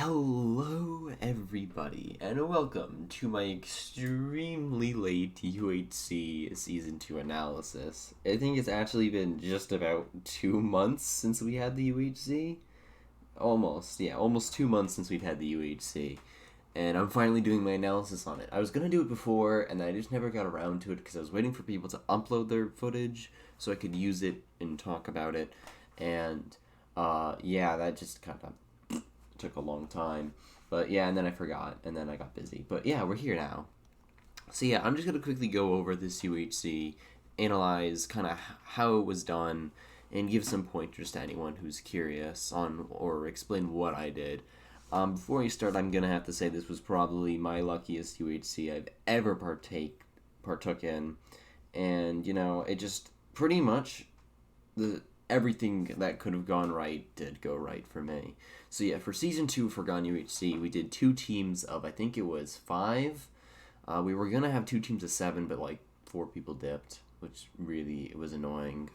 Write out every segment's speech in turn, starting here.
Hello, everybody, and welcome to my extremely late UHC Season 2 analysis. I think it's actually been just about 2 months since we had the UHC. Almost 2 months since we've had the UHC. And I'm finally doing my analysis on it. I was going to do it before, and I just never got around to it because I was waiting for people to upload their footage so I could use it and talk about it. And, that just kind of took a long time. But yeah, and then I forgot, and then I got busy. But yeah, we're here now. So yeah, I'm just going to quickly go over this UHC, analyze kind of how it was done, and give some pointers to anyone who's curious on, or explain what I did. Before we start, I'm going to have to say this was probably my luckiest UHC I've ever partook in. And, it just pretty much, everything that could have gone right did go right for me. So yeah, for Season 2 for Gone UHC, we did 2 teams of, I think it was 5. We were going to have 2 teams of 7, but 4 people dipped, which really was annoying.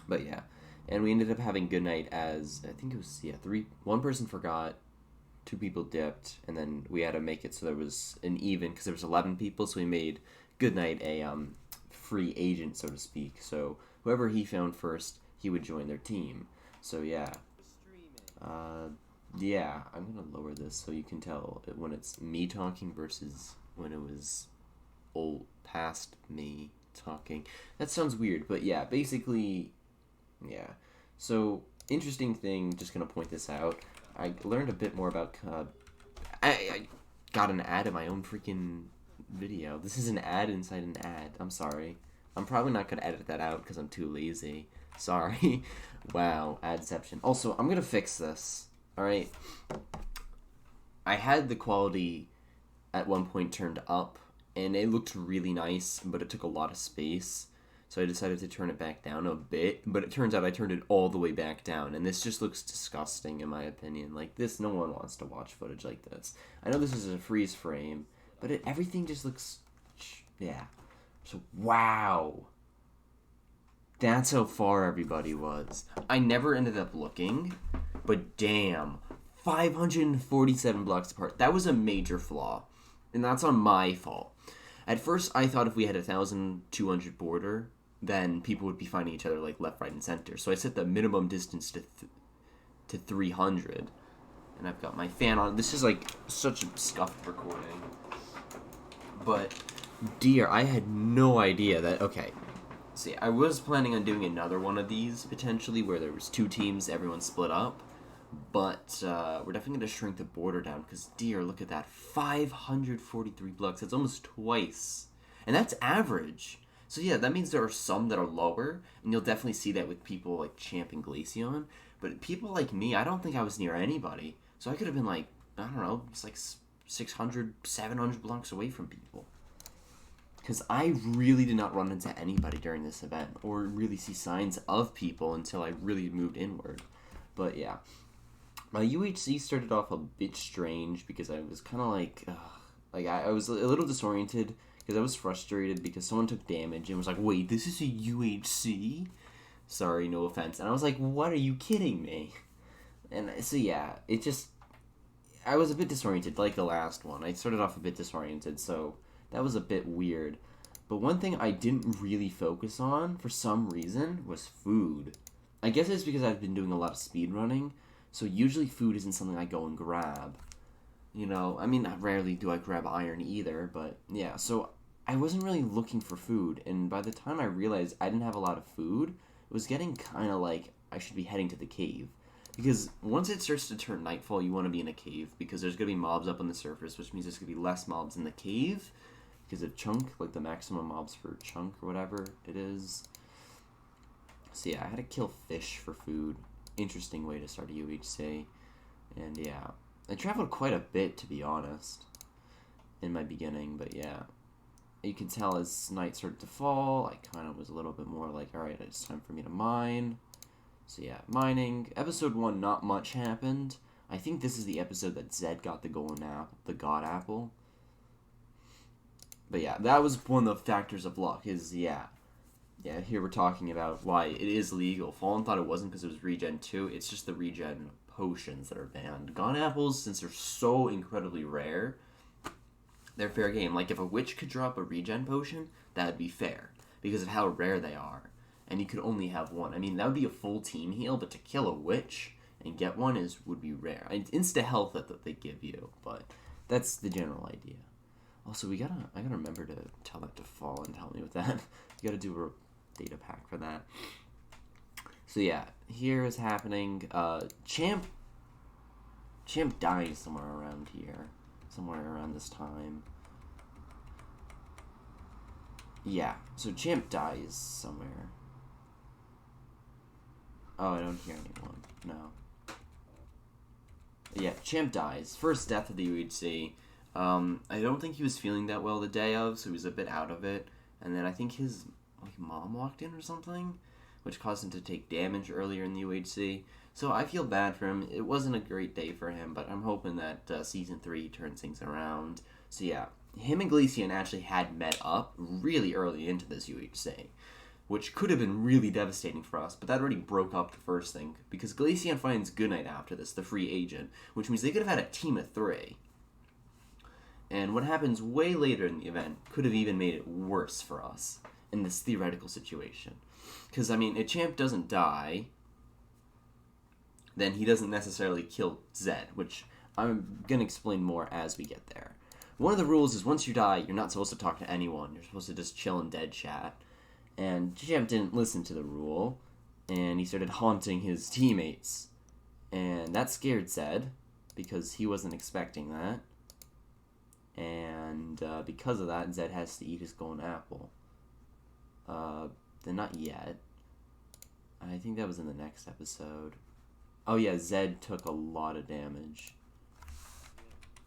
But yeah. And we ended up having Goodnight as, I think it was, 1 person forgot, 2 people dipped, and then we had to make it so there was an even, because there was 11 people, so we made Goodnight a free agent, so to speak. So whoever he found first, he would join their team. So yeah. I'm going to lower this so you can tell when it's me talking versus when it was past me talking. That sounds weird, but yeah, basically, yeah. So, interesting thing, just going to point this out. I learned a bit more about I got an ad in my own freaking video. This is an ad inside an ad. I'm sorry. I'm probably not going to edit that out because I'm too lazy. Sorry. Wow, adception. Also, I'm going to fix this. Alright? I had the quality at one point turned up, and it looked really nice, but it took a lot of space. So I decided to turn it back down a bit, but it turns out I turned it all the way back down, and this just looks disgusting in my opinion. No one wants to watch footage like this. I know this is a freeze frame, but everything just looks, yeah. So, wow. That's how far everybody was. I never ended up looking, but damn. 547 blocks apart. That was a major flaw, and that's on my fault. At first, I thought if we had 1,200 border, then people would be finding each other left, right, and center. So I set the minimum distance to 300, and I've got my fan on. This is such a scuffed recording, but dear, I had no idea that. Okay, see, I was planning on doing another one of these potentially where there was 2 teams, everyone split up. But we're definitely going to shrink the border down because, dear, look at that. 543 blocks. That's almost twice. And that's average. So, yeah, that means there are some that are lower. And you'll definitely see that with people like Champ and Glaceon. But people like me, I don't think I was near anybody. So I could have been I don't know, it's 600, 700 blocks away from people. Because I really did not run into anybody during this event. Or really see signs of people until I really moved inward. But, yeah. My UHC started off a bit strange because I was kind of I was a little disoriented because I was frustrated because someone took damage and was like, wait, this is a UHC? Sorry, no offense. And I was like, what are you kidding me? And so yeah, I was a bit disoriented like the last one. I started off a bit disoriented, so that was a bit weird. But one thing I didn't really focus on for some reason was food. I guess it's because I've been doing a lot of speed running. So usually food isn't something I go and grab. Rarely do I grab iron either, but yeah. So I wasn't really looking for food, and by the time I realized I didn't have a lot of food, it was getting kind of like I should be heading to the cave. Because once it starts to turn nightfall, you want to be in a cave, because there's going to be mobs up on the surface, which means there's going to be less mobs in the cave, because of chunk, the maximum mobs for chunk or whatever it is. So yeah, I had to kill fish for food. Interesting way to start a UHC. And yeah, I traveled quite a bit, to be honest, in my beginning, but yeah. You can tell as night started to fall, I kind of was a little bit more alright, it's time for me to mine. So yeah, mining. Episode 1, not much happened. I think this is the episode that Zed got the God Apple. But yeah, that was one of the factors of luck, here we're talking about why it is legal. Fallen thought it wasn't because it was regen 2. It's just the regen potions that are banned. Gone apples, since they're so incredibly rare, they're fair game. Like, if a witch could drop a regen potion, that would be fair, because of how rare they are. And you could only have one. I mean, that would be a full team heal, but to kill a witch and get one would be rare. It's insta-health that they give you, but that's the general idea. Also, I gotta remember to tell that to Fall and help me with that. You gotta do a data pack for that. So yeah, here is happening. Champ dies somewhere around here. Somewhere around this time. Yeah, so Champ dies somewhere. Oh, I don't hear anyone. No. Yeah, Champ dies. First death of the UHC. I don't think he was feeling that well the day of, so he was a bit out of it. And then I think his mom walked in or something, which caused him to take damage earlier in the UHC. So I feel bad for him. It wasn't a great day for him, but I'm hoping that Season 3 turns things around. So yeah, him and Glacian actually had met up really early into this UHC, which could have been really devastating for us, but that already broke up the first thing, because Glacian finds Goodnight after this, the free agent, which means they could have had a team of 3. And what happens way later in the event could have even made it worse for us in this theoretical situation. Because, I mean, if Champ doesn't die, then he doesn't necessarily kill Zed, which I'm going to explain more as we get there. One of the rules is once you die, you're not supposed to talk to anyone. You're supposed to just chill in dead chat. And Champ didn't listen to the rule, and he started haunting his teammates. And that scared Zed, because he wasn't expecting that. And because of that, Zed has to eat his golden apple. Then not yet. I think that was in the next episode. Oh yeah, Zed took a lot of damage.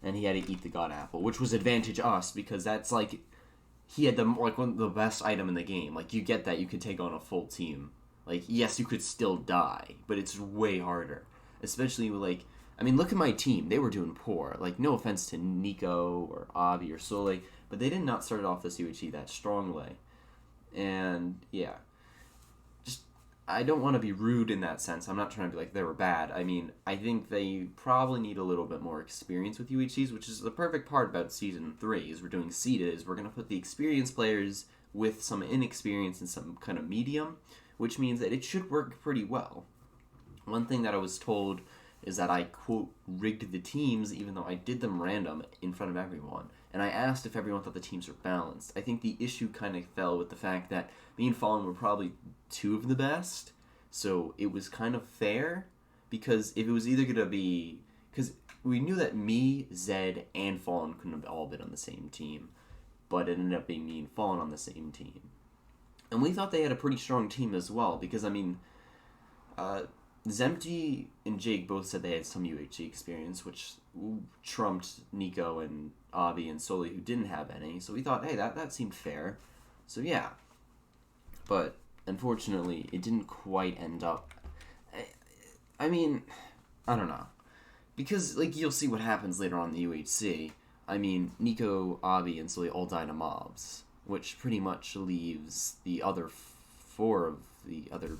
And he had to eat the god apple, which was advantage us, because that's like... He had one of the best item in the game. Like, you get that, you could take on a full team. Like, yes, you could still die, but it's way harder. Especially with, like... I mean, look at my team. They were doing poor. Like, no offense to Nico or Avi or Sole, but they did not start off this UHC that strongly. And, yeah. Just, I don't want to be rude in that sense. I'm not trying to be like they were bad. I mean, I think they probably need a little bit more experience with UHCs, which is the perfect part about Season 3, is we're doing seeded, is we're going to put the experienced players with some inexperience and some kind of medium, which means that it should work pretty well. One thing that I was told is that I, quote, rigged the teams, even though I did them random in front of everyone. And I asked if everyone thought the teams were balanced. I think the issue kind of fell with the fact that me and Fallen were probably 2 of the best, so it was kind of fair, because if it was either going to be... Because we knew that me, Zed, and Fallen couldn't have all been on the same team, but it ended up being me and Fallen on the same team. And we thought they had a pretty strong team as well, because, I mean... Zempty and Jake both said they had some UHC experience, which trumped Nico and Avi and Soli, who didn't have any. So we thought, hey, that seemed fair. So yeah. But unfortunately, it didn't quite end up. I mean, I don't know. Because, like, you'll see what happens later on in the UHC. I mean, Nico, Avi, and Soli all die to mobs, which pretty much leaves the other 4 of the other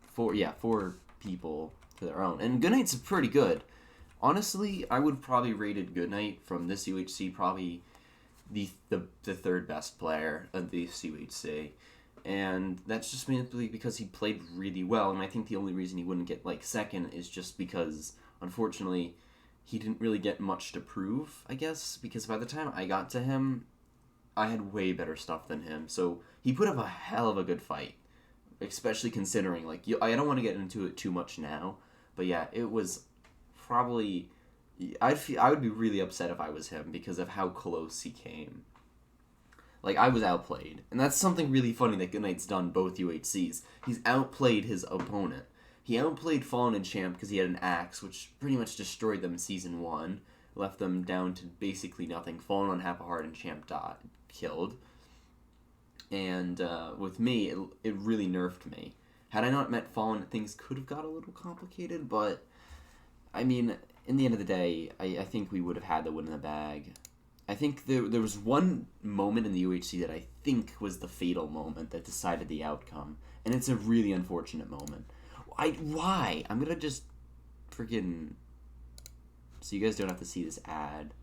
four people to their own. And Goodnight's pretty good. Honestly, I would probably rated Goodnight from this UHC probably the 3rd best player of this UHC. And that's just simply because he played really well, and I think the only reason he wouldn't get, like, 2nd is just because, unfortunately, he didn't really get much to prove, I guess, because by the time I got to him, I had way better stuff than him. So he put up a hell of a good fight. Especially considering, like, I don't want to get into it too much now, but yeah, it was probably, I would be really upset if I was him because of how close he came. Like, I was outplayed, and that's something really funny that Goodnight's done both UHCs. He's outplayed his opponent. He outplayed Fallen and Champ because he had an axe, which pretty much destroyed them in Season 1, left them down to basically nothing. Fallen on half a heart and Champ killed. And with me, it really nerfed me. Had I not met Fallen, things could have got a little complicated, but, I mean, in the end of the day, I think we would have had the win in the bag. I think there was one moment in the UHC that I think was the fatal moment that decided the outcome, and it's a really unfortunate moment. Why? I'm going to just freaking... So you guys don't have to see this ad.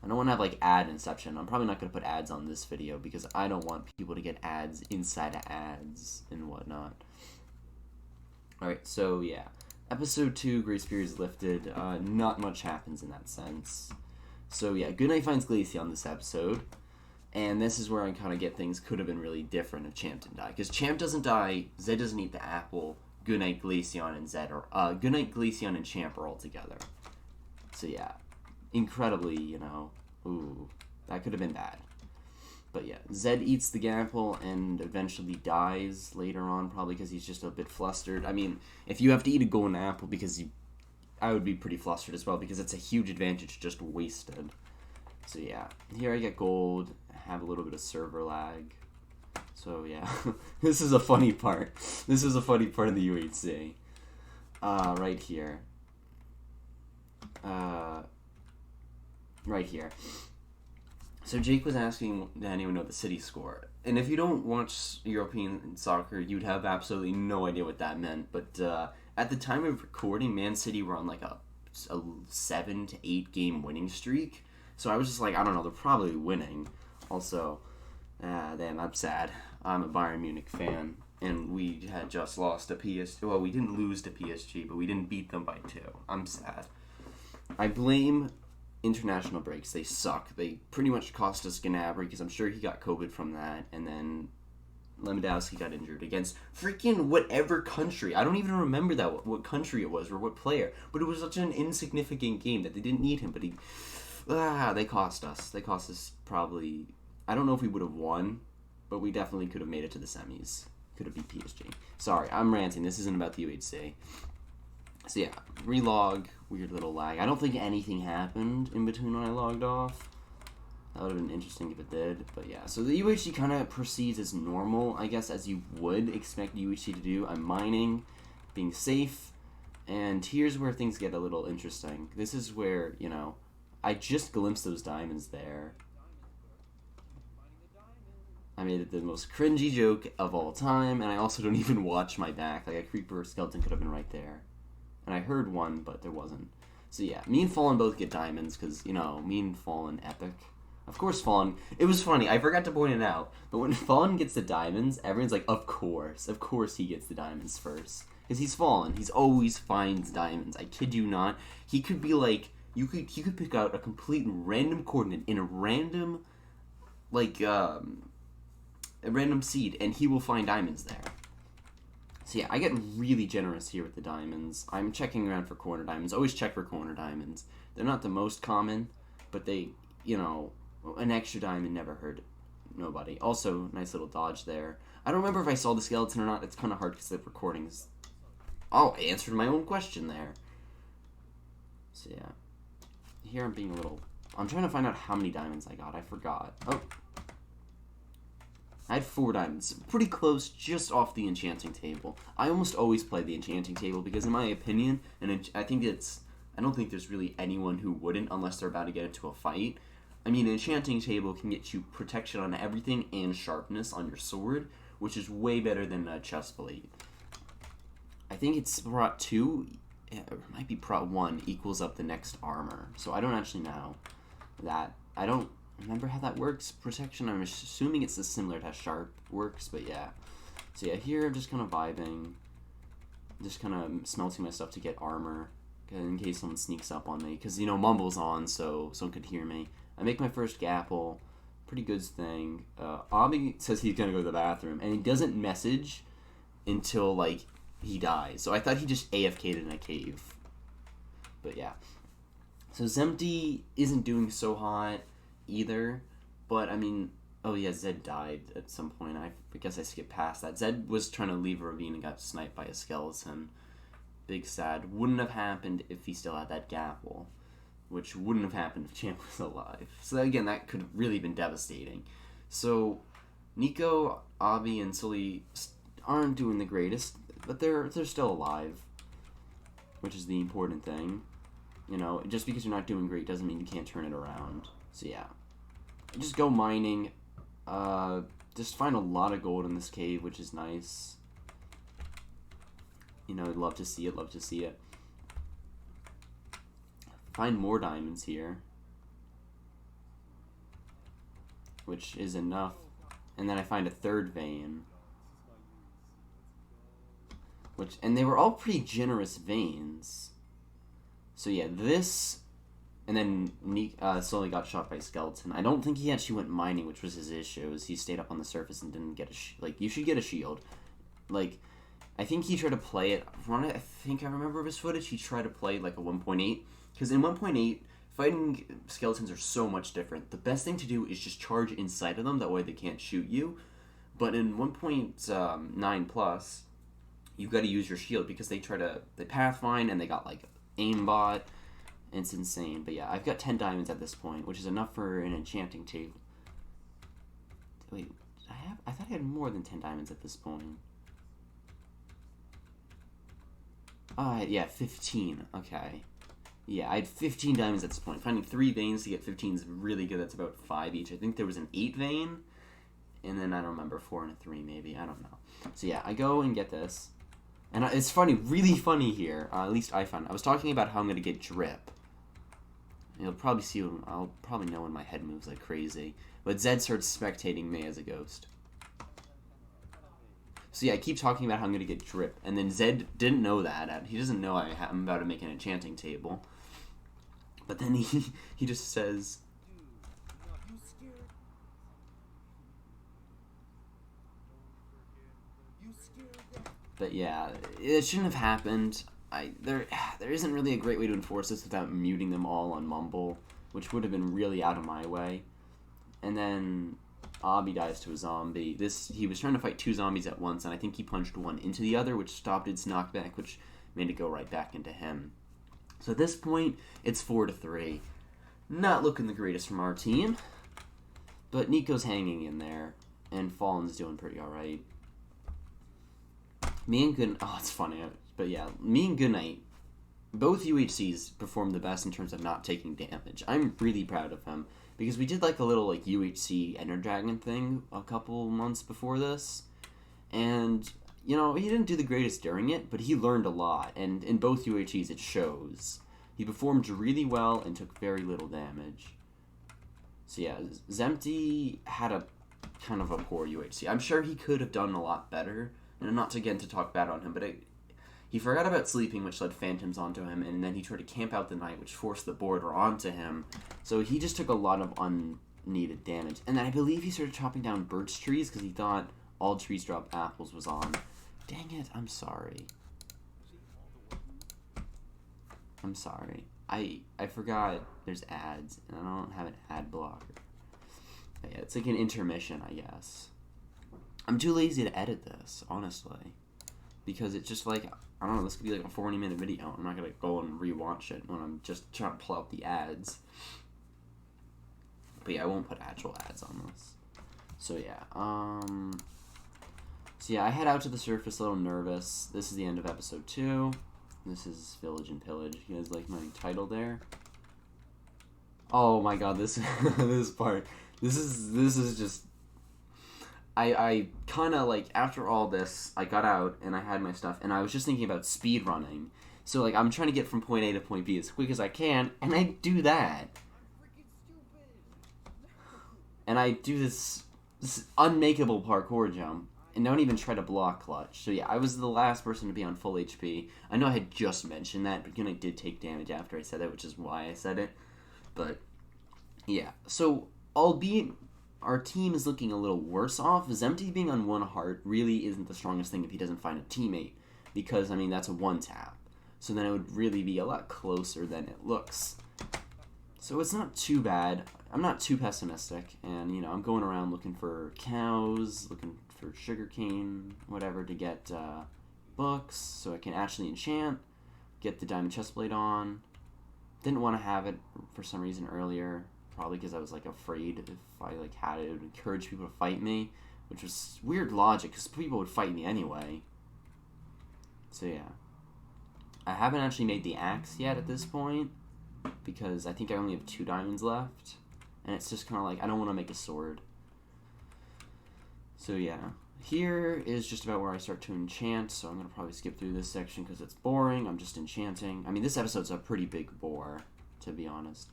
I don't want to have, like, ad inception. I'm probably not going to put ads on this video because I don't want people to get ads inside of ads and whatnot. Alright, so, yeah. Episode 2, Grace Period is lifted. Not much happens in that sense. So, yeah, Goodnight finds Glaceon this episode. And this is where I kind of get things could have been really different if Champ didn't die. Because Champ doesn't die, Zed doesn't eat the apple, Goodnight, Glaceon, and Zed are... Goodnight, Glaceon, and Champ are all together. So, yeah. Incredibly, you know... Ooh, that could have been bad. But yeah, Zed eats the apple and eventually dies later on, probably because he's just a bit flustered. I mean, if you have to eat a golden apple because you... I would be pretty flustered as well, because it's a huge advantage just wasted. So yeah, here I get gold, have a little bit of server lag. So yeah, this is a funny part. This is a funny part of the UHC. Right here. Right here. So Jake was asking, did anyone know the city score? And if you don't watch European soccer, you'd have absolutely no idea what that meant. But at the time of recording, Man City were on like a 7 to 8 game winning streak. So I was just like, I don't know, they're probably winning. Also, damn, I'm sad. I'm a Bayern Munich fan. And we had just lost to PSG. Well, we didn't lose to PSG, but we didn't beat them by 2. I'm sad. I blame... international breaks. They suck. They pretty much cost us Gnabry because I'm sure he got COVID from that, and then Lewandowski got injured against freaking whatever country. I don't even remember that what country it was or what player, but it was such an insignificant game that they didn't need him. But they cost us. They cost us probably. I don't know if we would have won, but we definitely could have made it to the semis. Could have beat PSG. Sorry, I'm ranting. This isn't about the UHC. So yeah, relog, weird little lag. I don't think anything happened in between when I logged off. That would have been interesting if it did, but yeah. So the UHC kind of proceeds as normal, I guess, as you would expect UHC to do. I'm mining, being safe, and here's where things get a little interesting. This is where, you know, I just glimpsed those diamonds there. I made it the most cringy joke of all time, and I also don't even watch my back. Like, a creeper or skeleton could have been right there. And I heard one, but there wasn't. So yeah, me and Fallen both get diamonds, because, you know, me and Fallen epic. Of course Fallen, it was funny, I forgot to point it out, but when Fallen gets the diamonds, everyone's like, of course he gets the diamonds first. Because he's Fallen, he's always finds diamonds, I kid you not. He could be like, he could pick out a complete random coordinate in a random, like, a random seed, and he will find diamonds there. So yeah, I get really generous here with the diamonds. I'm checking around for corner diamonds. Always check for corner diamonds. They're not the most common, but they, you know, an extra diamond never hurt nobody. Also, nice little dodge there. I don't remember if I saw the skeleton or not. It's kind of hard because the recording's... Oh, I answered my own question there. So yeah. Here I'm being a little... I'm trying to find out how many diamonds I got. I forgot. Oh. I had 4 diamonds. Pretty close, just off the enchanting table. I almost always play the enchanting table because in my opinion, and I think it's... I don't think there's really anyone who wouldn't unless they're about to get into a fight. I mean, an enchanting table can get you protection on everything and sharpness on your sword, which is way better than a chest plate. I think it's Prot 2, it might be Prot 1, equals up the next armor. So I don't actually know that. I don't remember how that works. Protection, I'm assuming it's as similar to how sharp works, but yeah. So yeah, here I'm just kind of vibing. Just kind of smelting my stuff to get armor in case someone sneaks up on me. Because, you know, Mumble's on, so someone could hear me. I make my first gapple. Pretty good thing. Abi says he's going to go to the bathroom, and he doesn't message until, like, he dies. So I thought he just AFK'd in a cave. But yeah. So Zemty isn't doing so hot either. But, I mean, oh yeah, Zed died at some point. I guess I skipped past that. Zed was trying to leave a ravine and got sniped by a skeleton. Big sad. Wouldn't have happened if he still had that gapple. Which wouldn't have happened if Champ was alive. So again, that could have really been devastating. So Nico, Avi, and Sully aren't doing the greatest, but they're still alive, which is the important thing. You know, just because you're not doing great doesn't mean you can't turn it around. So yeah, just go mining. Just find a lot of gold in this cave, which is nice. You know, I'd love to see it. Love to see it. Find more diamonds here, which is enough. And then I find a third vein, and they were all pretty generous veins. So yeah, this, and then Nick slowly got shot by a skeleton. I don't think he actually went mining, which was his issue. Is he stayed up on the surface and didn't get a you should get a shield. Like, I think he tried to play it. From what I think I remember of his footage, he tried to play like a 1.8, because in 1.8 fighting skeletons are so much different. The best thing to do is just charge inside of them. That way they can't shoot you. But in 1.9 plus, you got to use your shield because they pathfind and they got like aimbot. It's insane. But yeah, I've got 10 diamonds at this point, which is enough for an enchanting table. Wait, I thought I had more than 10 diamonds at this point. Yeah, 15. Okay. Yeah, I had 15 diamonds at this point. Finding 3 veins to get 15 is really good. That's about 5 each. I think there was an 8 vein, and then I don't remember, 4 and a 3 maybe. I don't know. So yeah, I go and get this. And it's funny, really funny here. At least I found. I was talking about how I'm going to get drip. You'll probably see, I'll probably know when my head moves like crazy. But Zed starts spectating me as a ghost. So yeah, I keep talking about how I'm going to get drip. And then Zed didn't know that. He doesn't know I'm about to make an enchanting table. But then he just says... But yeah, it shouldn't have happened. There isn't really a great way to enforce this without muting them all on Mumble, which would have been really out of my way. And then Obby dies to a zombie. He was trying to fight 2 zombies at once, and I think he punched one into the other, which stopped its knockback, which made it go right back into him. So at this point, it's 4-3. Not looking the greatest from our team, but Nico's hanging in there, and Fallen's doing pretty alright. It's funny, but yeah, me and Goodnight, both UHCs performed the best in terms of not taking damage. I'm really proud of him, because we did like a little like UHC Ender Dragon thing a couple months before this, and you know, he didn't do the greatest during it, but he learned a lot, and in both UHCs it shows. He performed really well and took very little damage. So yeah, Zempty had a kind of a poor UHC. I'm sure he could have done a lot better. And not to get to talk bad on him, but he forgot about sleeping, which led phantoms onto him, and then he tried to camp out the night, which forced the border onto him. So he just took a lot of unneeded damage. And then I believe he started chopping down birch trees because he thought all trees drop apples was on. Dang it, I'm sorry. I'm sorry. I forgot there's ads, and I don't have an ad blocker. But yeah, it's like an intermission, I guess. I'm too lazy to edit this, honestly. Because it's just like, I don't know, this could be like a 40-minute video. I'm not going to go and rewatch it when I'm just trying to pull out the ads. But yeah, I won't put actual ads on this. So yeah, I head out to the surface a little nervous. This is the end of episode 2. This is Village and Pillage. You guys like my title there? Oh my god, this this part. This is just... I kind of, like, after all this, I got out, and I had my stuff, and I was just thinking about speed running. So, like, I'm trying to get from point A to point B as quick as I can, and I do that. And I do this unmakeable parkour jump, and don't even try to block clutch. So, yeah, I was the last person to be on full HP. I know I had just mentioned that, but, you know, I did take damage after I said it, which is why I said it. But, yeah. So, albeit... our team is looking a little worse off. Zempty being on 1 heart really isn't the strongest thing if he doesn't find a teammate. Because, I mean, that's a 1-tap. So then it would really be a lot closer than it looks. So it's not too bad. I'm not too pessimistic. And, you know, I'm going around looking for cows, looking for sugarcane, whatever, to get books. So I can actually enchant, get the diamond chestplate on. Didn't want to have it for some reason earlier. Probably because I was, like, afraid if I, like, had it, it would encourage people to fight me. Which was weird logic, because people would fight me anyway. So, yeah. I haven't actually made the axe yet at this point. Because I think I only have 2 diamonds left. And it's just kind of like, I don't want to make a sword. So, yeah. Here is just about where I start to enchant. So I'm going to probably skip through this section because it's boring. I'm just enchanting. I mean, this episode's a pretty big bore, to be honest.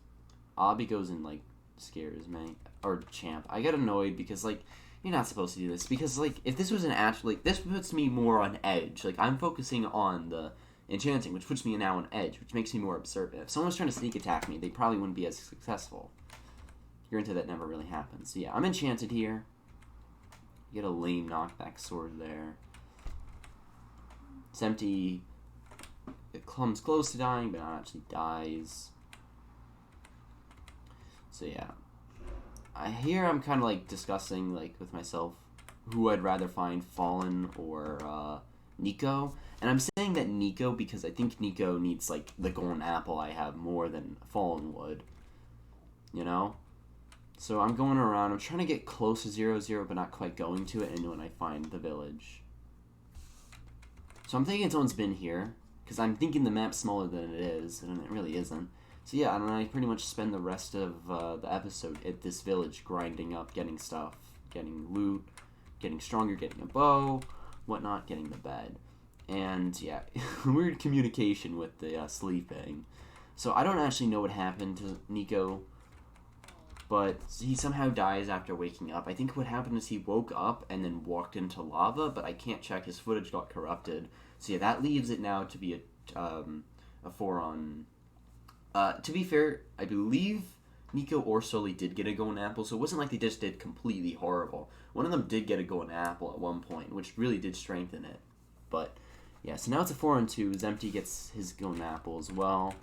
Obby goes and, like, scares me. Or Champ. I get annoyed because, like, you're not supposed to do this. Because, like, if this was an actual... Like, this puts me more on edge. Like, I'm focusing on the enchanting, which puts me now on edge, which makes me more observant. If someone was trying to sneak attack me, they probably wouldn't be as successful. Granted, that never really happens. So, yeah, I'm enchanted here. Get a lame knockback sword there. It's empty. It comes close to dying, but not actually dies. So yeah, here I'm kind of like discussing like with myself who I'd rather find, Fallen or Nico. And I'm saying that Nico because I think Nico needs like the golden apple I have more than Fallen would. You know? So I'm going around. I'm trying to get close to 0-0, but not quite going to it. And when I find the village. So I'm thinking someone's been here. Because I'm thinking the map's smaller than it is. And it really isn't. So yeah, and I pretty much spend the rest of the episode at this village grinding up, getting stuff, getting loot, getting stronger, getting a bow, whatnot, getting the bed. And yeah, weird communication with the sleeping. So I don't actually know what happened to Nico. But he somehow dies after waking up. I think what happened is he woke up and then walked into lava, but I can't check. His footage got corrupted. So yeah, that leaves it now to be a 4-on. To be fair, I believe Nico or Sully did get a golden apple, so it wasn't like they just did completely horrible. One of them did get a golden apple at one point, which really did strengthen it. But yeah, so now it's a 4-on-2. Zemty gets his golden apple as well.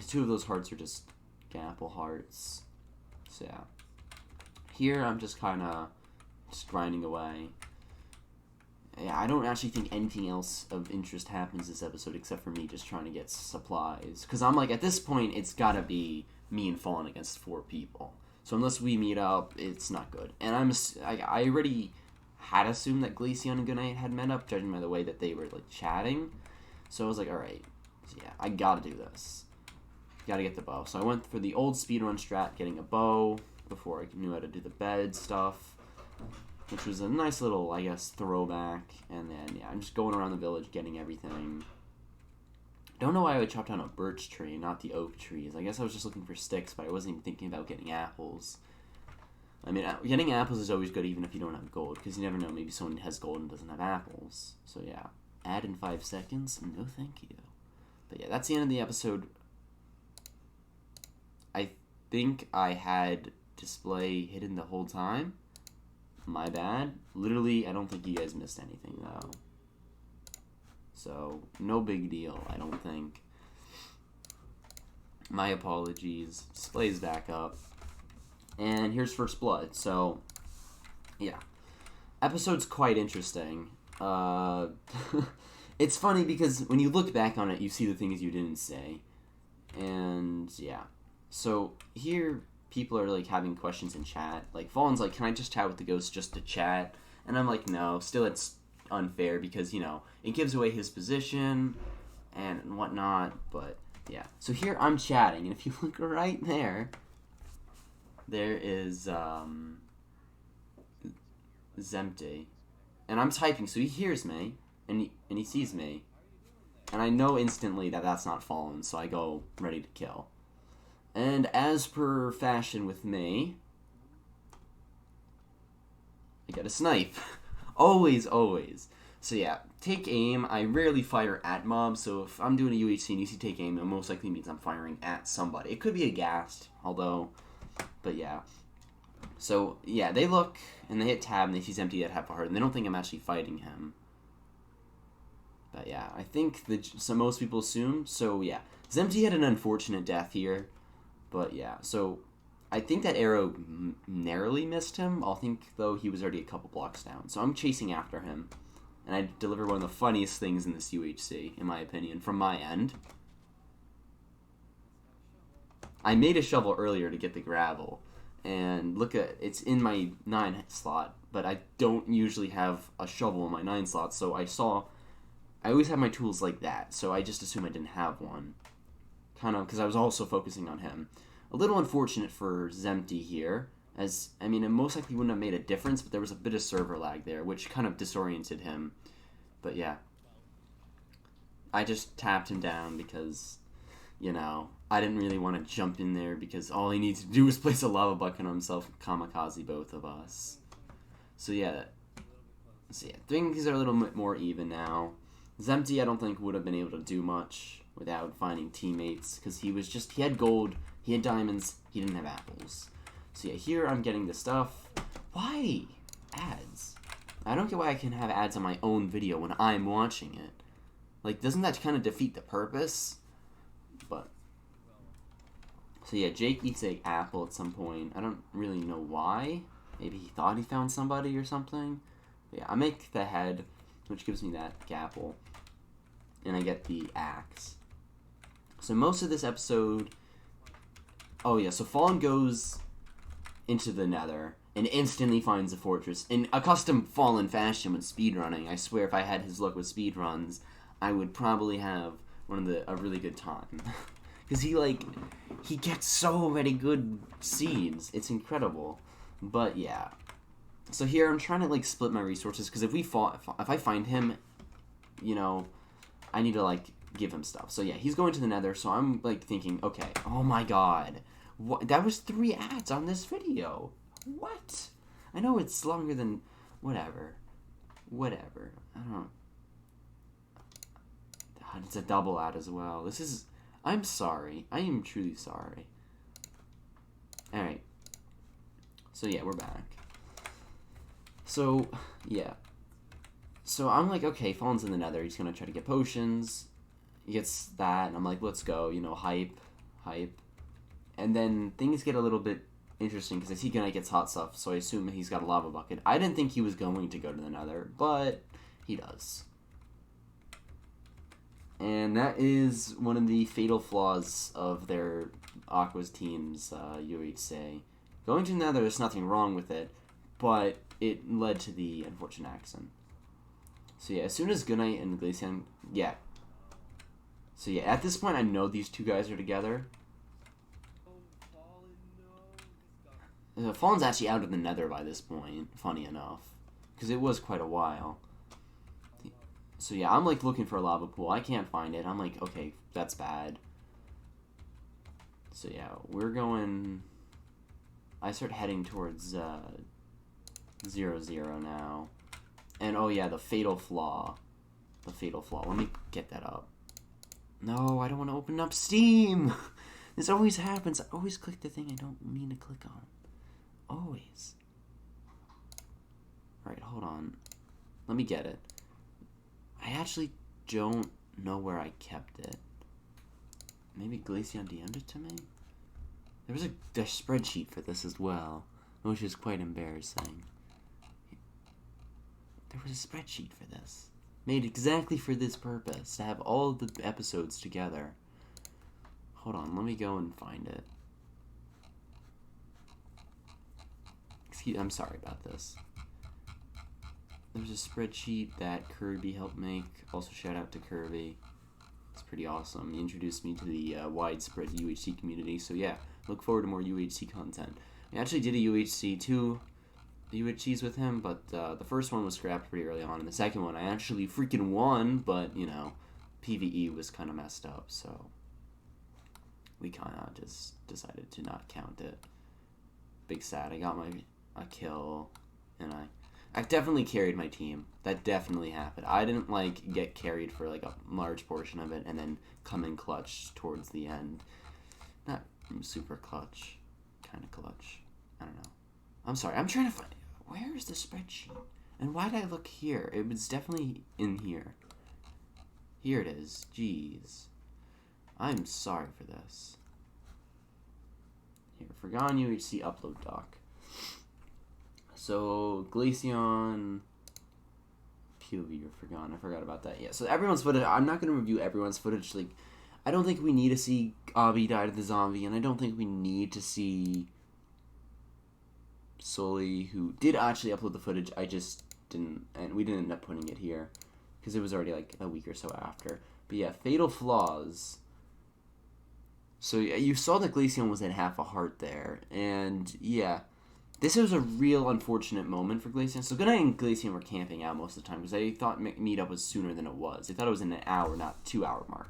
Two of those hearts are just apple hearts. So yeah, here I'm just kind of just grinding away. Yeah, I don't actually think anything else of interest happens this episode except for me just trying to get supplies. Because I'm like, at this point, it's got to be me and Fallen against 4 people. So unless we meet up, it's not good. And I already had assumed that Glaceon and Goodnight had met up, judging by the way that they were like chatting. So I was like, alright, so yeah, I gotta do this. Gotta get the bow. So I went for the old speedrun strat, getting a bow before I knew how to do the bed stuff, which was a nice little, I guess, throwback. And then, yeah, I'm just going around the village getting everything. Don't know why I would chop down a birch tree, not the oak trees. I guess I was just looking for sticks, but I wasn't even thinking about getting apples. I mean, getting apples is always good even if you don't have gold, because you never know, maybe someone has gold and doesn't have apples. So, yeah, add in 5 seconds? No thank you. But, yeah, that's the end of the episode. I think I had display hidden the whole time. My bad. Literally, I don't think you guys missed anything, though. So, no big deal, I don't think. My apologies. Display's back up. And here's First Blood. So, yeah. Episode's quite interesting. It's funny because when you look back on it, you see the things you didn't say. And, yeah. So, here, people are, like, having questions in chat. Like, Fallen's like, can I just chat with the ghost just to chat? And I'm like, no. Still, it's unfair because, you know, it gives away his position and whatnot. But, yeah. So, here, I'm chatting. And if you look right there, there is, Zemty. And I'm typing, so he hears me. And he sees me. And I know instantly that that's not Fallen, so I go ready to kill. And as per fashion with me, I get a snipe. Always, always. So yeah, take aim. I rarely fire at mobs, so if I'm doing a UHC and you see take aim, it most likely means I'm firing at somebody. It could be a ghast, although, but yeah. So yeah, they look, and they hit tab, and they see Zemty at half a heart, and they don't think I'm actually fighting him. But yeah, I think so most people assume, so yeah. Zemty had an unfortunate death here. But yeah, so I think that arrow narrowly missed him. I think, though, he was already a couple blocks down. So I'm chasing after him. And I deliver one of the funniest things in this UHC, in my opinion, from my end. I made a shovel earlier to get the gravel. And look at, it's in my 9 slot. But I don't usually have a shovel in my 9 slot. So I always have my tools like that. So I just assumed I didn't have one. Kind of, because I was also focusing on him. A little unfortunate for Zemty here, as, I mean, it most likely wouldn't have made a difference, but there was a bit of server lag there, which kind of disoriented him. But yeah. I just tapped him down because, you know, I didn't really want to jump in there because all he needs to do is place a lava bucket on himself and kamikaze both of us. So yeah, things are a little bit more even now. Zemty, I don't think would have been able to do much without finding teammates because he had gold, he had diamonds, he didn't have apples. So yeah, here I'm getting the stuff. Why ads? I don't get why I can have ads on my own video when I'm watching it. Like, doesn't that kind of defeat the purpose? But so yeah, Jake eats an apple at some point. I don't really know why. Maybe he thought he found somebody or something. But yeah, I make the head, which gives me that apple, and I get the axe. So most of this episode, oh yeah, so Fallen goes into the Nether and instantly finds the fortress in a custom Fallen fashion with speedrunning. I swear, if I had his luck with speedruns, I would probably have a really good time. Because he gets so many good seeds. It's incredible. But yeah. So here I'm trying to split my resources because if I find him, I need to give him stuff. So yeah, he's going to the Nether. So I'm thinking, okay, oh my god, what? That was 3 ads on this video. What? I know it's longer than whatever. I don't know. God, it's a double ad as well. I'm sorry. I am truly sorry. Alright. So yeah, we're back. So, yeah. So I'm okay, Fallen's in the Nether. He's gonna try to get potions. He gets that, and I'm let's go, hype. And then things get a little bit interesting, because I see Goodnight gets hot stuff, so I assume he's got a lava bucket. I didn't think he was going to go to the Nether, but he does. And that is one of the fatal flaws of their Aqua's team's UHC. Going to the Nether, there's nothing wrong with it, but it led to the unfortunate accident. So yeah, as soon as Goodnight and Glacian, yeah. So yeah, at this point I know these two guys are together. Fallen's actually out of the Nether by this point, funny enough. Because it was quite a while. So yeah, I'm looking for a lava pool. I can't find it. I'm okay, that's bad. So yeah, we're going... I start heading towards 0-0 now. And oh yeah, the fatal flaw. Let me get that up. No, I don't want to open up Steam! This always happens. I always click the thing I don't mean to click on. Always. Alright, hold on. Let me get it. I actually don't know where I kept it. Maybe Glacian DM'd it to me? There was a spreadsheet for this as well, which is quite embarrassing. There was a spreadsheet for this. Made exactly for this purpose, to have all of the episodes together. Hold on, let me go and find it. I'm sorry about this. There's a spreadsheet that Kirby helped make. Also, shout out to Kirby. It's pretty awesome. He introduced me to the widespread UHC community. So yeah, look forward to more UHC content. I actually did a UHC 2 UHCs with him, but the first one was scrapped pretty early on, and the second one I actually freaking won, but PvE was kind of messed up, so we kind of just decided to not count it. Big sad. I got a kill, and I definitely carried my team. That definitely happened. I didn't get carried for a large portion of it and then come in clutch towards the end. Not super clutch, kind of clutch. I don't know. I'm sorry. I'm trying to find. Where is the spreadsheet? And why did I look here? It was definitely in here. Here it is. Jeez. I'm sorry for this. Here, Forgotten UHC upload doc. So, Glacian, POV or Forgotten, I forgot about that. Yeah, so everyone's footage, I'm not going to review everyone's footage. I don't think we need to see Abby die to the zombie, and I don't think we need to see Sully, who did actually upload the footage. I just didn't, and we didn't end up putting it here, because it was already a week or so after. But yeah, fatal flaws. So yeah, you saw that Glacian was at half a heart there, and yeah. This was a real unfortunate moment for Glacian. So Goodnight and Glacian were camping out most of the time because they thought meetup was sooner than it was. They thought it was in an hour, not 2 hour mark.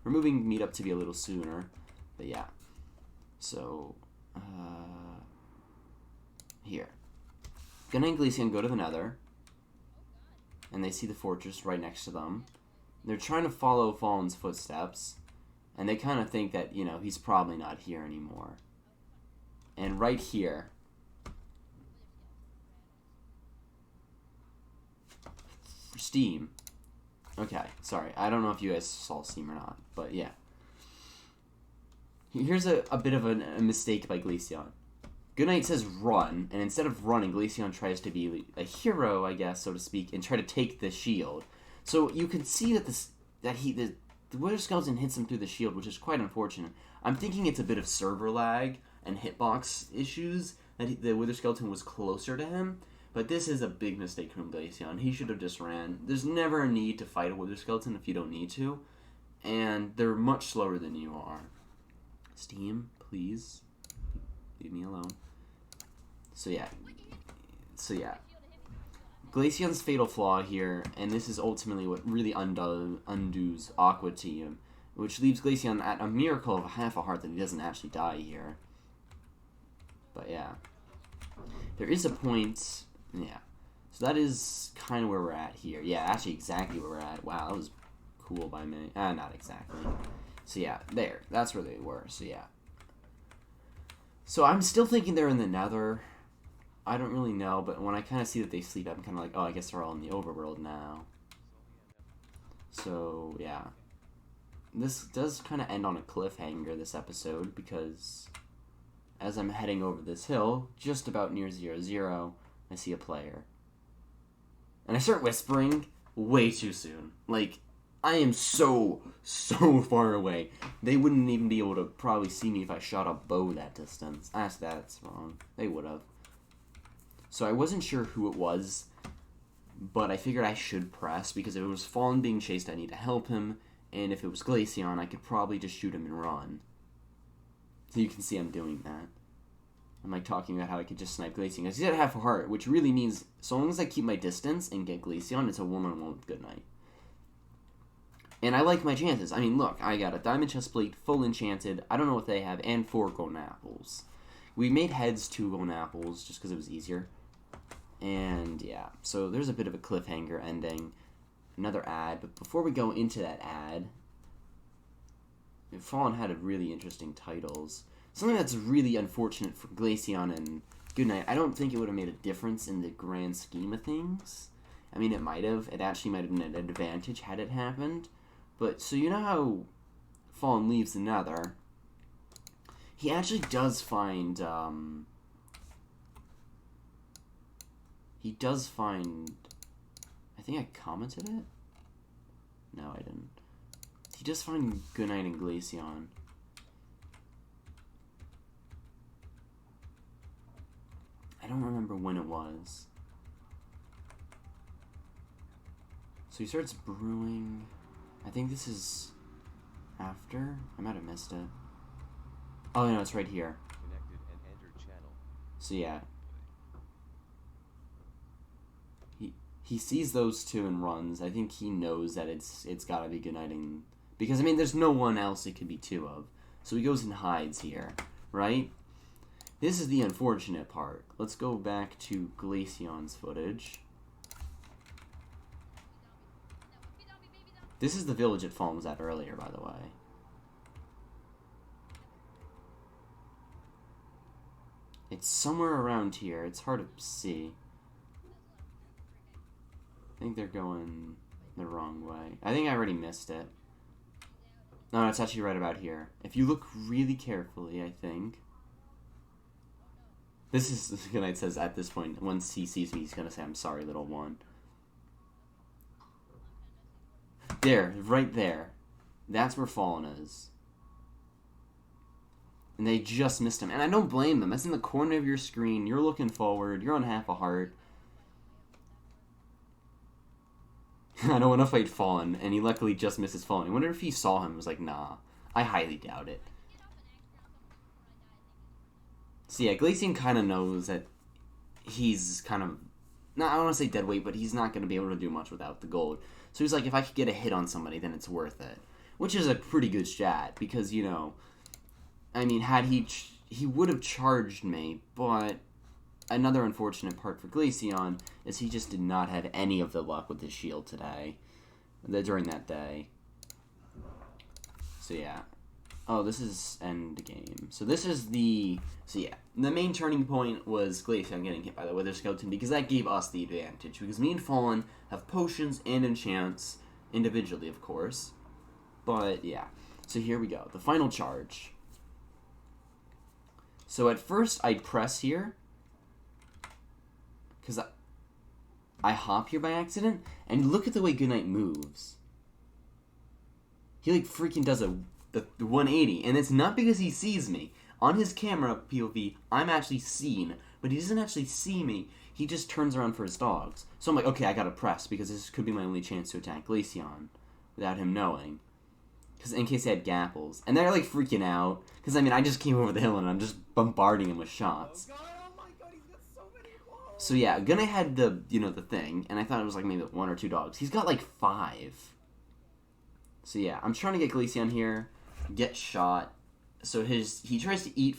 We're moving meetup to be a little sooner. But yeah. So, here. Gunnar and Glaceon go to the Nether, and they see the fortress right next to them. They're trying to follow Fallen's footsteps, and they kind of think that, you know, he's probably not here anymore. And right here, Steam. Okay, sorry. I don't know if you guys saw Steam or not, but yeah. Here's a bit of a mistake by Glaceon. Goodnight says run, and instead of running, Glaceon tries to be a hero, I guess, so to speak, and try to take the shield. So you can see that the Wither Skeleton hits him through the shield, which is quite unfortunate. I'm thinking it's a bit of server lag and hitbox issues, that the Wither Skeleton was closer to him, but this is a big mistake from Glaceon. He should have just ran. There's never a need to fight a Wither Skeleton if you don't need to, and they're much slower than you are. Steam, please. Leave me alone. So yeah. Glaceon's fatal flaw here, and this is ultimately what really undoes Aqua Team, which leaves Glaceon at a miracle of half a heart that he doesn't actually die here. But yeah. There is a point, yeah. So that is kind of where we're at here. Yeah, actually exactly where we're at. Wow, that was cool by me. Not exactly. So yeah, there. That's where they were. So yeah. So I'm still thinking they're in the Nether. I don't really know, but when I kind of see that they sleep, I'm kind of like, oh, I guess they're all in the overworld now. So yeah. This does kind of end on a cliffhanger, this episode, because as I'm heading over this hill, just about near 0-0, I see a player. And I start whispering way too soon. Like, I am so far away. They wouldn't even be able to probably see me if I shot a bow that distance. Actually, that's wrong. They would have. So I wasn't sure who it was, but I figured I should press, because if it was Fallen being chased, I need to help him, and if it was Glaceon, I could probably just shoot him and run. So you can see I'm doing that. I'm like talking about how I could just snipe Glaceon, because he's at half a heart, which really means so long as I keep my distance and get Glaceon, it's a 1-on-1 with Goodnight. And I like my chances. I mean, look, I got a Diamond Chestplate, full enchanted, I don't know what they have, and 4 golden apples. We made heads 2 golden apples, just because it was easier. And, yeah, so there's a bit of a cliffhanger ending. Another ad, but before we go into that ad, Fallen had a really interesting titles. Something that's really unfortunate for Glaceon and Goodnight. I don't think it would have made a difference in the grand scheme of things. I mean, it might have. It actually might have been an advantage had it happened. But, so you know how Fallen leaves the Nether? He actually does find, he does find, I think I commented it? No, I didn't. He does find Goodnight and Glaceon. I don't remember when it was. So he starts brewing. I think this is after. I might have missed it. Oh no, it's right here. Connected and entered channel. So yeah. He sees those two and runs. I think he knows that it's gotta be Goodnight and, because I mean there's no one else it could be 2 of. So he goes and hides here, right? This is the unfortunate part. Let's go back to Glaceon's footage. This is the village that Fallen was at earlier, by the way. It's somewhere around here. It's hard to see. I think they're going the wrong way. I think I already missed it. No, it's actually right about here. If you look really carefully, I think. This is, Goodnight says at this point, once he sees me, he's going to say, I'm sorry, little one. There, right there. That's where Fallen is. And they just missed him. And I don't blame them. That's in the corner of your screen. You're looking forward. You're on half a heart. I don't want to fight Fallen, and he luckily just misses Fallen. I wonder if he saw him and was like, nah. I highly doubt it. So yeah, Glaceon kind of knows that he's kind of, I don't want to say dead weight, but he's not going to be able to do much without the gold. So he's like, if I could get a hit on somebody, then it's worth it. Which is a pretty good strat, because, you know, I mean, had he would have charged me, but another unfortunate part for Glaceon is he just did not have any of the luck with his shield today, during that day. So yeah. Oh, this is end game. So this is the... So yeah, the main turning point was Glaceon getting hit by the Wither Skeleton, because that gave us the advantage. Because me and Fallen have potions and enchants, individually, of course. But yeah. So here we go. The final charge. So at first, I'd press here, because I hop here by accident, and look at the way Goodnight moves. He like freaking does the 180, and it's not because he sees me. On his camera POV, I'm actually seen, but he doesn't actually see me. He just turns around for his dogs. So I'm like, okay, I gotta press, because this could be my only chance to attack Glaceon without him knowing. Because in case they had Gapples. And they're like freaking out, because I mean, I just came over the hill and I'm just bombarding him with shots. Oh my god, he's got so many balls. So yeah, Gunna had the, the thing, and I thought it was like maybe 1 or 2 dogs. He's got like 5. So yeah, I'm trying to get Glaceon here, get shot. So he tries to eat,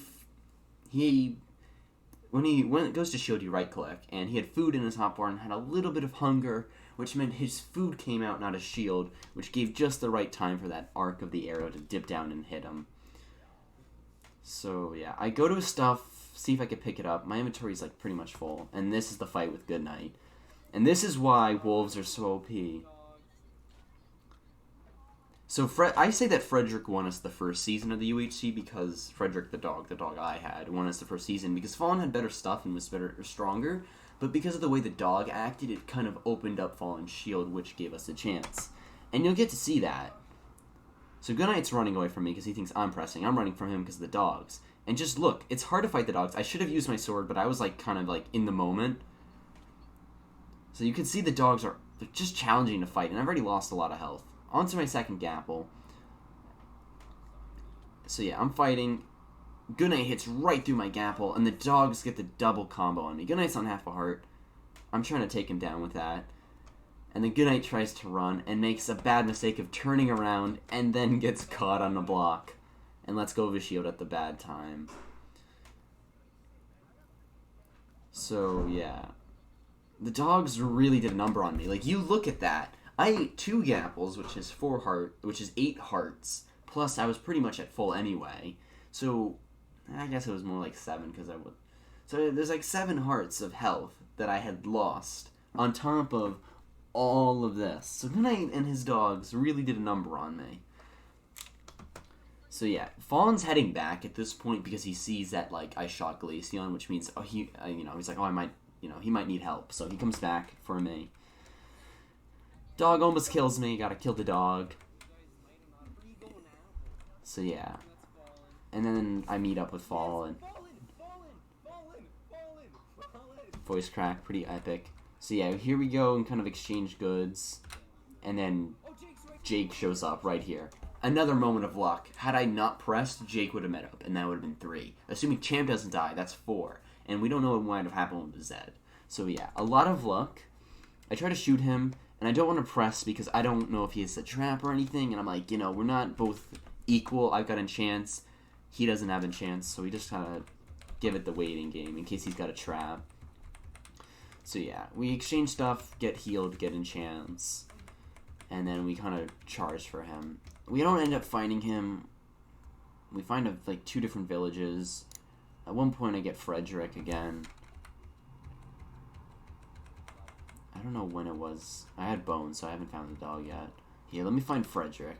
when it goes to shield, you right click, and he had food in his hotbar and had a little bit of hunger, which meant his food came out, not his shield, which gave just the right time for that arc of the arrow to dip down and hit him. So yeah, I go to his stuff, see if I could pick it up. My inventory is like pretty much full, and this is the fight with Goodnight. And this is why wolves are so OP. So I say that Frederick won us the first season of the UHC because Frederick, the dog I had, won us the first season because Fallen had better stuff and was stronger, but because of the way the dog acted, it kind of opened up Fallen's shield, which gave us a chance. And you'll get to see that. So Goodnight's running away from me because he thinks I'm pressing. I'm running from him because of the dogs. And just look, it's hard to fight the dogs. I should have used my sword, but I was like kind of like in the moment. So you can see the dogs they're just challenging to fight, and I've already lost a lot of health. On to my second Gapple. So yeah, I'm fighting. Goodnight hits right through my Gapple, and the dogs get the double combo on me. Goodnight's on half a heart. I'm trying to take him down with that. And then Goodnight tries to run and makes a bad mistake of turning around and then gets caught on the block. And lets go of his shield at the bad time. So yeah. The dogs really did a number on me. Like, you look at that. I ate 2 Gapples, which is 8 hearts. Plus, I was pretty much at full anyway. So, I guess it was more like 7 because I would. So there's like 7 hearts of health that I had lost on top of all of this. So Goodnight and his dogs really did a number on me. So yeah, Fallen's heading back at this point because he sees that like I shot Glaceon, which means he's like, I might, he might need help. So he comes back for me. Dog almost kills me. Gotta kill the dog. So yeah. And then I meet up with Fallen. Voice crack, pretty epic. So yeah, here we go and kind of exchange goods. And then Jake shows up right here. Another moment of luck. Had I not pressed, Jake would have met up, and that would have been 3. Assuming Champ doesn't die, that's 4. And we don't know what might have happened with Zed. So yeah, a lot of luck. I try to shoot him. And I don't want to press because I don't know if he has a trap or anything. And I'm like, we're not both equal. I've got enchants. He doesn't have enchants. So we just kind of give it the waiting game in case he's got a trap. So yeah, we exchange stuff, get healed, get enchants. And then we kind of charge for him. We don't end up finding him. We find like 2 different villages. At one point I get Frederick again. I don't know when it was. I had Bones, so I haven't found the dog yet. Here, let me find Frederick.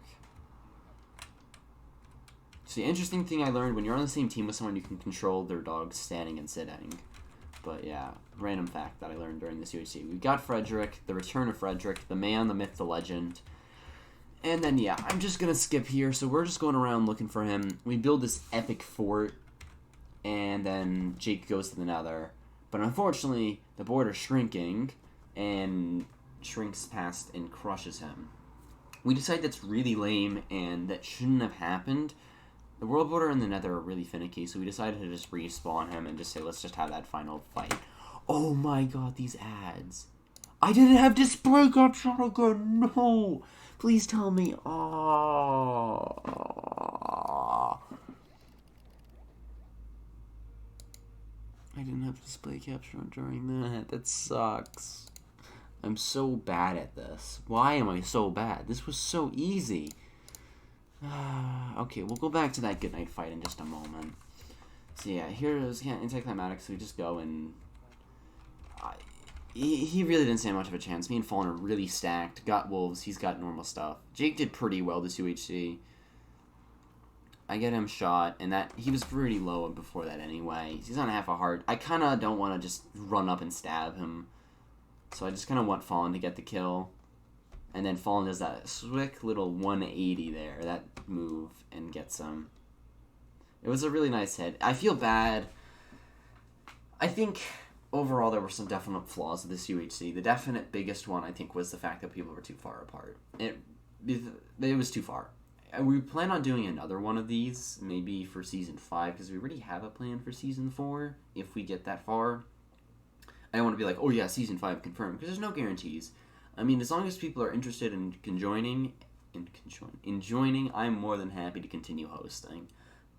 So the interesting thing I learned, when you're on the same team with someone, you can control their dog standing and sitting. But yeah, random fact that I learned during this UHC. We got Frederick, the return of Frederick, the man, the myth, the legend. And then yeah, I'm just gonna skip here. So we're just going around looking for him. We build this epic fort. And then Jake goes to the nether. But unfortunately, the border's shrinking. And shrinks past and crushes him. We decide that's really lame and that shouldn't have happened. The world border and the nether are really finicky, so we decided to just respawn him and just say, let's just have that final fight. Oh my god, these ads. I didn't have to break up shotgun, no! Please tell me. Oh. I didn't have display capture on during that. That sucks. I'm so bad at this. Why am I so bad? This was so easy. Okay, we'll go back to that goodnight fight in just a moment. So yeah, here is anticlimactic, so we just go and... He really didn't stand much of a chance. Me and Fallen are really stacked. Got wolves, he's got normal stuff. Jake did pretty well this UHC. I get him shot, and that he was pretty low before that anyway. He's on half a heart. I kind of don't want to just run up and stab him. So I just kind of want Fallen to get the kill. And then Fallen does that swick little 180 there, that move, and gets him. It was a really nice hit. I feel bad. I think overall there were some definite flaws with this UHC. The definite biggest one, I think, was the fact that people were too far apart. It was too far. We plan on doing another one of these, maybe for Season 5, because we already have a plan for Season 4, if we get that far. I don't want to be like, oh yeah, Season 5 confirmed, because there's no guarantees. I mean, as long as people are interested in joining, I'm more than happy to continue hosting.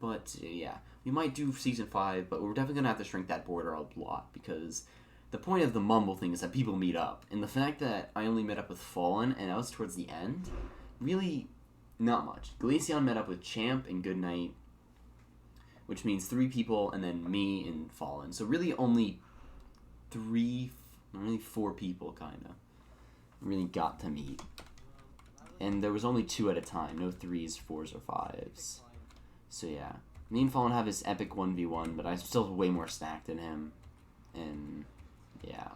But, yeah, we might do Season 5, but we're definitely going to have to shrink that border a lot, because the point of the Mumble thing is that people meet up. And the fact that I only met up with Fallen, and that was towards the end, really not much. Glaceon met up with Champ and Goodnight, which means 3 people, and then me and Fallen. So really only 4 people, kind of, really got to meet. And there was only 2 at a time, no 3s, 4s, or 5s. So yeah, me and Fallen have his epic 1v1, but I'm still way more stacked than him. And yeah,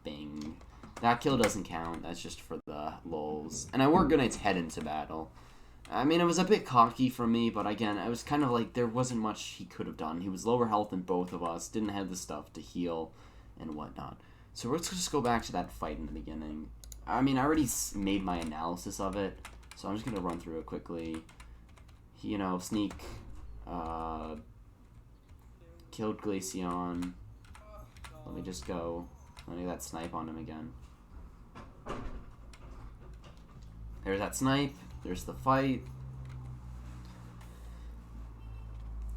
bang. That kill doesn't count, that's just for the lulz. And I wore Goodnight's head into battle. I mean, it was a bit cocky from me, but again, I was kind of like, there wasn't much he could have done. He was lower health than both of us, didn't have the stuff to heal and whatnot. So let's just go back to that fight in the beginning. I mean, I already made my analysis of it, so I'm just going to run through it quickly. You know, sneak, killed Glaceon. Let me just go. Let me get that snipe on him again. There's that snipe. There's the fight.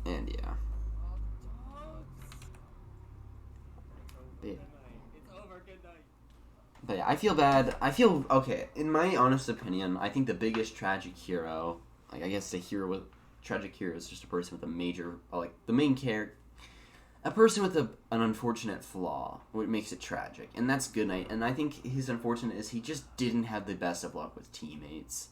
And yeah. But yeah, I feel bad. Okay, in my honest opinion, I think the biggest tragic hero, like I guess tragic hero is just a person with a major, like the main character, a person with an unfortunate flaw, what makes it tragic, and that's Goodnight. And I think his unfortunate is he just didn't have the best of luck with teammates.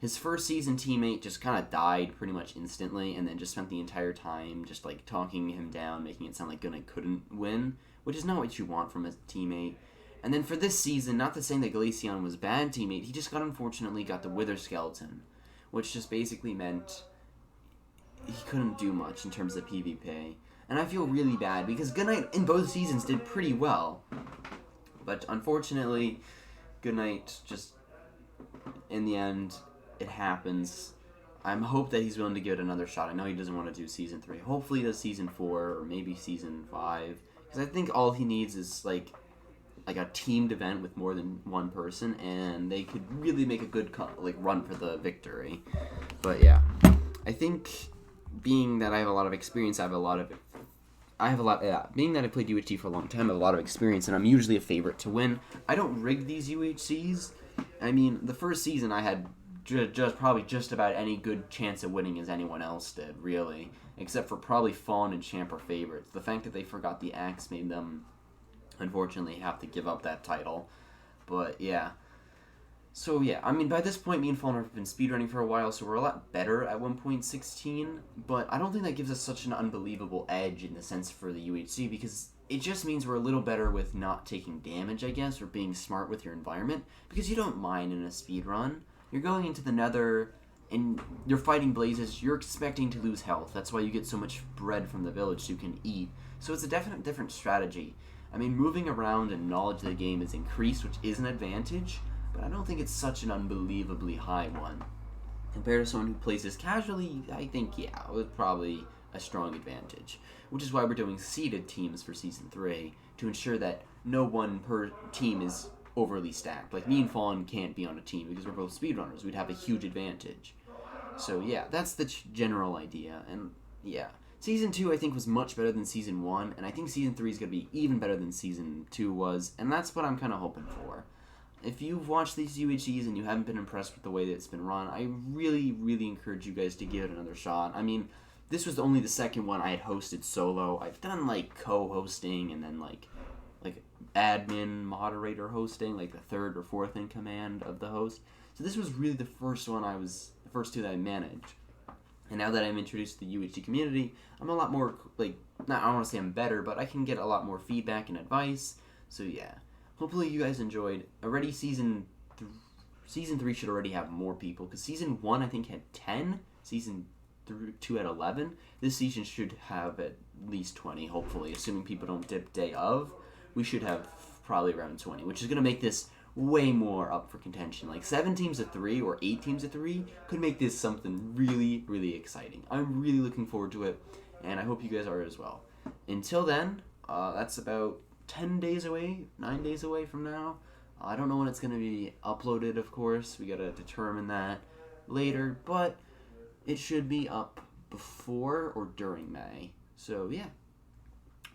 His first season teammate just kind of died pretty much instantly, and then just spent the entire time just like talking him down, making it sound like Goodnight couldn't win, which is not what you want from a teammate. And then for this season, not to say that Glaceon was a bad teammate, he just unfortunately got the Wither Skeleton, which just basically meant he couldn't do much in terms of PvP. And I feel really bad, because Goodnight in both seasons did pretty well. But unfortunately, Goodnight just, in the end, it happens. I hope that he's willing to give it another shot. I know he doesn't want to do Season 3. Hopefully he does Season 4, or maybe Season 5. Because I think all he needs is, like a teamed event with more than one person, and they could really make a good run for the victory. But yeah, I think being that I have a lot of experience, being that I played UHC for a long time, I have a lot of experience, and I'm usually a favorite to win. I don't rig these UHCs. I mean, the first season I had probably just about any good chance of winning as anyone else did, really. Except for probably Fawn and Champ are favorites. The fact that they forgot the axe made them, unfortunately, have to give up that title. But yeah. So yeah, I mean, by this point, me and Fawn have been speedrunning for a while, so we're a lot better at 1.16, but I don't think that gives us such an unbelievable edge in the sense for the UHC, because it just means we're a little better with not taking damage, I guess, or being smart with your environment, because you don't mind in a speedrun. You're going into the Nether, and you're fighting blazes, you're expecting to lose health. That's why you get so much bread from the village so you can eat. So it's a definite different strategy. I mean, moving around and knowledge of the game is increased, which is an advantage, but I don't think it's such an unbelievably high one. Compared to someone who plays this casually, I think, yeah, it was probably a strong advantage. Which is why we're doing seeded teams for Season 3, to ensure that no one per team is overly stacked. Like, me and Fawn can't be on a team because we're both speedrunners. We'd have a huge advantage. So, yeah, that's the general idea. And, yeah, Season 2, I think, was much better than Season 1, and I think Season 3 is going to be even better than Season 2 was, and that's what I'm kind of hoping for. If you've watched these UHCs and you haven't been impressed with the way that it's been run, I really, really encourage you guys to give it another shot. I mean, this was only the second one I had hosted solo. I've done, like, co-hosting and then, like admin, moderator hosting, like the third or fourth in command of the host. So this was really the first two that I managed. And now that I'm introduced to the UHC community, I'm a lot more, like, not, I don't want to say I'm better, but I can get a lot more feedback and advice. So yeah, hopefully you guys enjoyed. Already Season 3 should already have more people, because Season 1 I think had 10, Season 2 had 11. This season should have at least 20, hopefully, assuming people don't dip day of. We should have probably around 20, which is going to make this way more up for contention. Like 7 teams of 3 or 8 teams of 3 could make this something really, really exciting. I'm really looking forward to it, and I hope you guys are as well. Until then, that's about 10 days away, 9 days away from now. I don't know when it's going to be uploaded, of course. We got to determine that later, but it should be up before or during May. So yeah,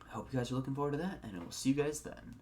I hope you guys are looking forward to that, and I will see you guys then.